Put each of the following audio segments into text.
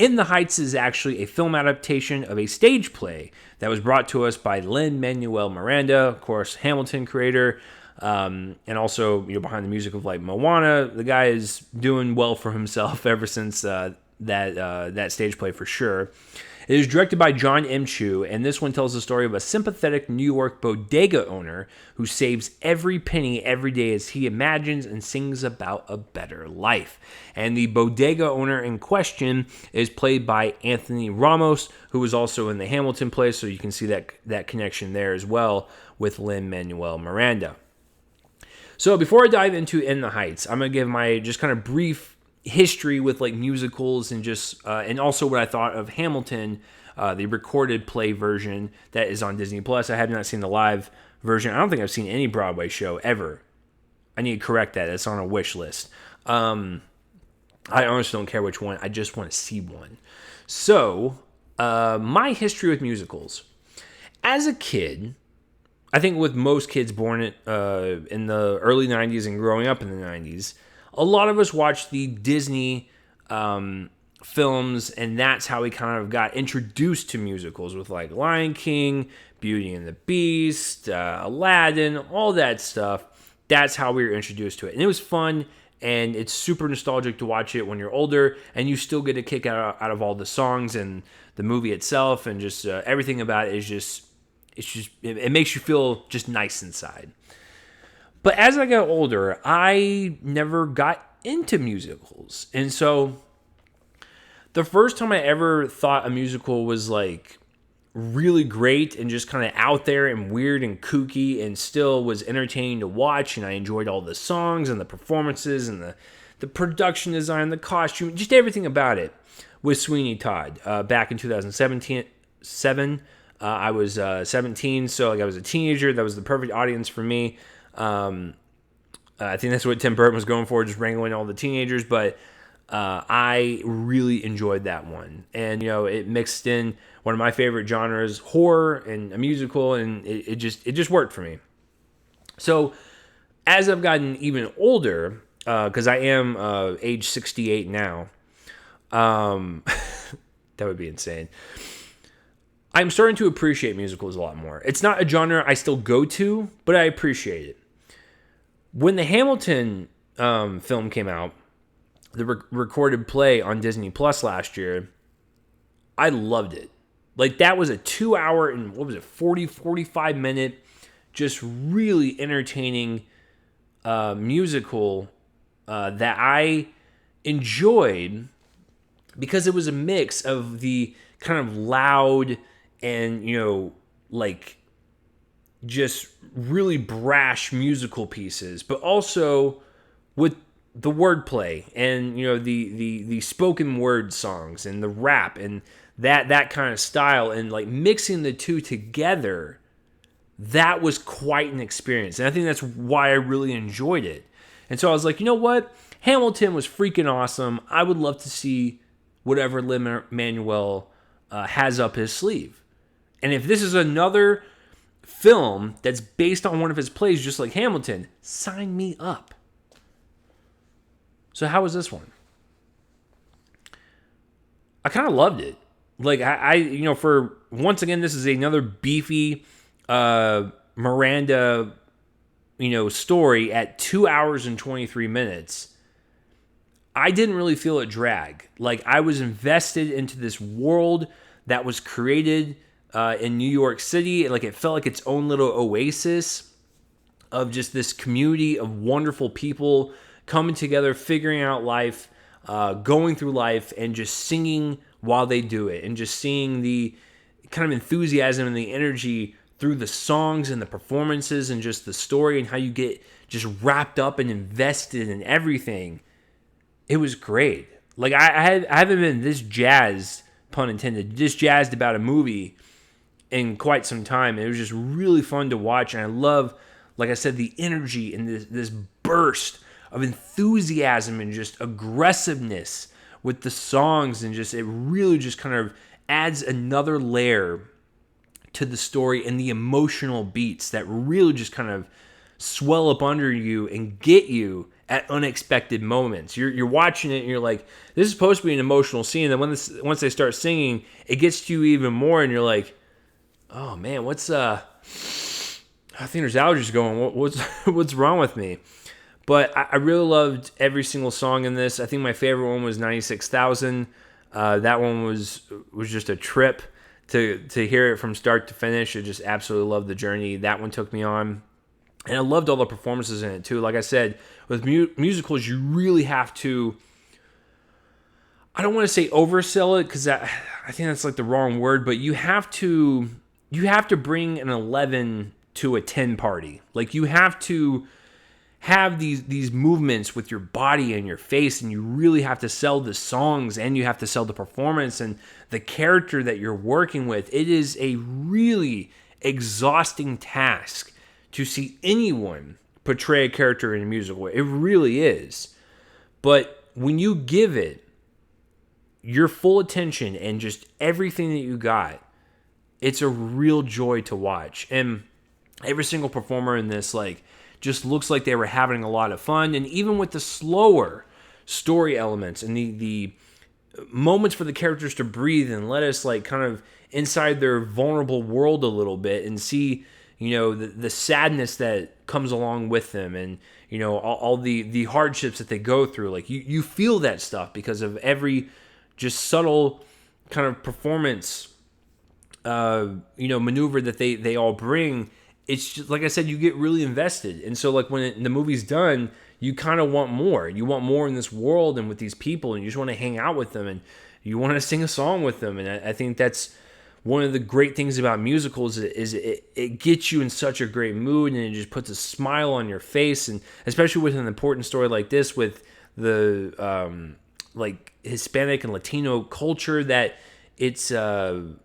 In the Heights is actually a film adaptation of a stage play that was brought to us by Lin-Manuel Miranda, of course, Hamilton creator, and also behind the music of like Moana. The guy is doing well for himself ever since that stage play for sure. It is directed by John M. Chu, and this one tells the story of a sympathetic New York bodega owner who saves every penny every day as he imagines and sings about a better life. And the bodega owner in question is played by Anthony Ramos, who was also in the Hamilton play, so you can see that connection there as well with Lin-Manuel Miranda. So before I dive into In the Heights, I'm going to give my just kind of brief history with like musicals and just and also what I thought of Hamilton, the recorded play version that is on Disney Plus. I have not seen the live version. I don't think I've seen any Broadway show ever. I need to correct that. It's on a wish list. I honestly don't care which one. I just want to see one. So my history with musicals. As a kid, I think with most kids born in the early 90s and growing up in the 90s, a lot of us watched the Disney films, and that's how we kind of got introduced to musicals with like Lion King, Beauty and the Beast, Aladdin, all that stuff. That's how we were introduced to it. And it was fun, and it's super nostalgic to watch it when you're older, and you still get a kick out of all the songs and the movie itself, and just everything about it is it makes you feel just nice inside. But as I got older, I never got into musicals. And so the first time I ever thought a musical was like really great and just kind of out there and weird and kooky and still was entertaining to watch, and I enjoyed all the songs and the performances and the production design, the costume, just everything about it, was Sweeney Todd. Back in 2017, I was 17, so like I was a teenager. That was the perfect audience for me. I think that's what Tim Burton was going for, just wrangling all the teenagers, but I really enjoyed that one. And, it mixed in one of my favorite genres, horror and a musical, and it just worked for me. So as I've gotten even older, because I am age 68 now, that would be insane. I'm starting to appreciate musicals a lot more. It's not a genre I still go to, but I appreciate it. When the Hamilton film came out, the recorded play on Disney Plus last year, I loved it. Like, that was a 2 hour and 45 minute, just really entertaining musical that I enjoyed because it was a mix of the kind of loud and, like just really brash musical pieces, but also with the wordplay and, the spoken word songs and the rap and that kind of style, and like mixing the two together, that was quite an experience. And I think that's why I really enjoyed it. And so I was like, you know what? Hamilton was freaking awesome. I would love to see whatever Lin-Manuel has up his sleeve. And if this is another film that's based on one of his plays, just like Hamilton, sign me up. So how was this one? I kind of loved it. Like, I for once again, this is another beefy Miranda, story at 2 hours and 23 minutes. I didn't really feel it drag. Like, I was invested into this world that was created in New York City. Like, it felt like its own little oasis of just this community of wonderful people coming together, figuring out life, going through life, and just singing while they do it, and just seeing the kind of enthusiasm and the energy through the songs and the performances and just the story and how you get just wrapped up and invested in everything. It was great. Like, I haven't been this jazzed, pun intended, this jazzed about a movie in quite some time. It was just really fun to watch, and I love, like I said, the energy and this burst of enthusiasm and just aggressiveness with the songs, and just it really just kind of adds another layer to the story and the emotional beats that really just kind of swell up under you and get you at unexpected moments. You're watching it and you're like, this is supposed to be an emotional scene. And then once they start singing, it gets to you even more, and you're like, oh man, what's I think there's allergies going. What's wrong with me? But I really loved every single song in this. I think my favorite one was 96,000. That one was just a trip to hear it from start to finish. I just absolutely loved the journey that one took me on. And I loved all the performances in it too. Like I said, with musicals, you really have to, I don't want to say oversell it, because I think that's like the wrong word, but you have to bring an 11 to a 10 party. Like, you have to have these movements with your body and your face, and you really have to sell the songs, and you have to sell the performance and the character that you're working with. It is a really exhausting task to see anyone portray a character in a musical. It really is. But when you give it your full attention and just everything that you got, it's a real joy to watch. And every single performer in this, like, just looks like they were having a lot of fun. And even with the slower story elements and the moments for the characters to breathe and let us, like, kind of inside their vulnerable world a little bit and see, you know, the sadness that comes along with them, and, you know, all the hardships that they go through. Like, you feel that stuff because of every just subtle kind of performance, maneuver that they all bring. It's just, like I said, you get really invested. And so, like, when the movie's done, you kind of want more. You want more in this world and with these people, and you just want to hang out with them, and you want to sing a song with them. And I think that's one of the great things about musicals is it gets you in such a great mood, and it just puts a smile on your face. And especially with an important story like this, with the like Hispanic and Latino culture that it's putting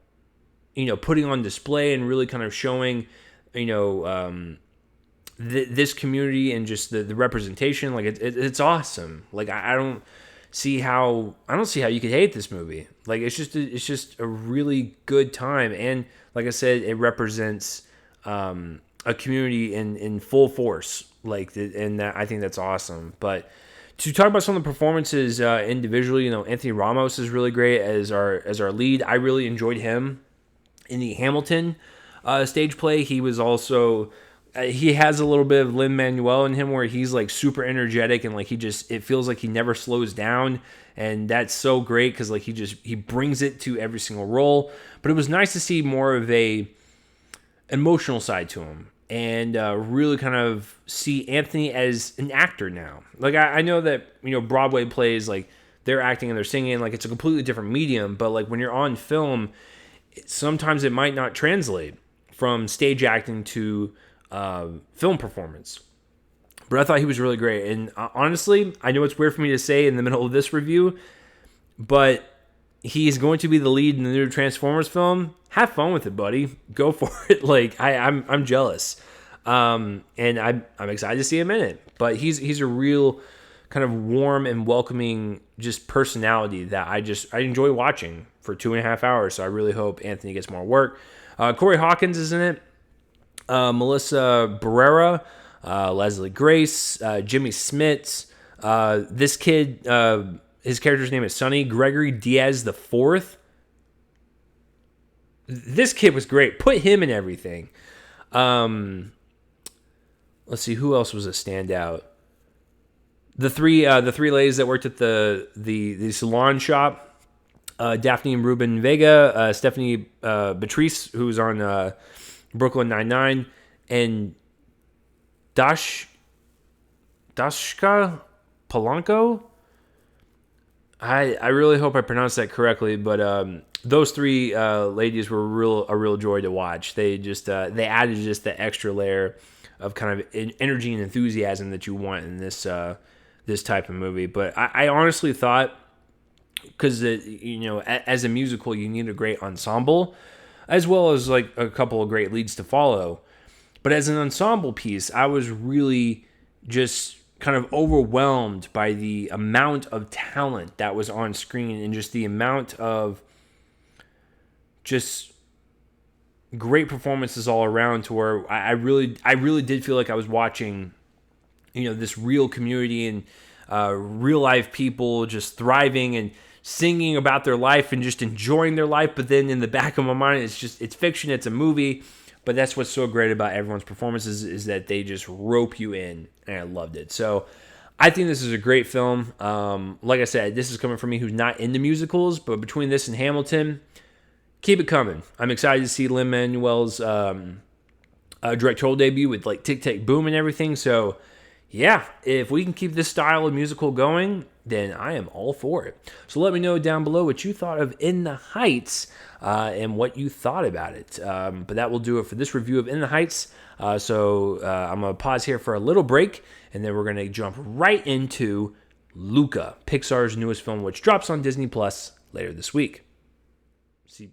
on display and really kind of showing, this community and just the representation. Like, it's awesome. Like, I don't see how you could hate this movie. Like, it's just a really good time. And like I said, it represents a community in full force. Like, and that, I think that's awesome. But to talk about some of the performances individually, Anthony Ramos is really great as our lead. I really enjoyed him in the Hamilton stage play. He was also he has a little bit of Lin-Manuel in him, where he's like super energetic, and like it feels like he never slows down, and that's so great because like he brings it to every single role. But it was nice to see more of a emotional side to him, and really kind of see Anthony as an actor now. Like, I know that Broadway plays, like, they're acting and they're singing, like, it's a completely different medium. But like, when you're on film, sometimes it might not translate from stage acting to film performance. But I thought he was really great. And honestly, I know it's weird for me to say in the middle of this review, but he's going to be the lead in the new Transformers film. Have fun with it, buddy. Go for it. Like, I'm jealous, and I'm excited to see him in it. But he's a real kind of warm and welcoming just personality that I enjoy watching for 2.5 hours. So I really hope Anthony gets more work. Corey Hawkins is in it. Melissa Barrera, Leslie Grace, Jimmy Smits. This kid, his character's name is Sonny Gregory Diaz the Fourth. This kid was great. Put him in everything. Let's see, who else was a standout? The three ladies that worked at the salon shop. Daphne and Ruben Vega, Stephanie Beatrice, who's on Brooklyn Nine-Nine, and Dashka Polanco. I really hope I pronounced that correctly, but those three ladies were a real joy to watch. They just they added just the extra layer of kind of energy and enthusiasm that you want in this type of movie. But I honestly thought, because as a musical, you need a great ensemble, as well as like a couple of great leads to follow. But as an ensemble piece, I was really just kind of overwhelmed by the amount of talent that was on screen, and just the amount of just great performances all around, to where I really did feel like I was watching, this real community and real life people just thriving and singing about their life and just enjoying their life. But then in the back of my mind, it's fiction, it's a movie. But that's what's so great about everyone's performances is that they just rope you in, and I loved it. So I think this is a great film. Like I said, this is coming from me who's not into musicals, but between this and Hamilton, keep it coming. I'm excited to see Lin-Manuel's directorial debut with like Tick Tick Boom and everything. So yeah, if we can keep this style of musical going, then I am all for it. So let me know down below what you thought of In the Heights and what you thought about it. But that will do it for this review of In the Heights. So I'm going to pause here for a little break, and then we're going to jump right into Luca, Pixar's newest film, which drops on Disney Plus later this week. See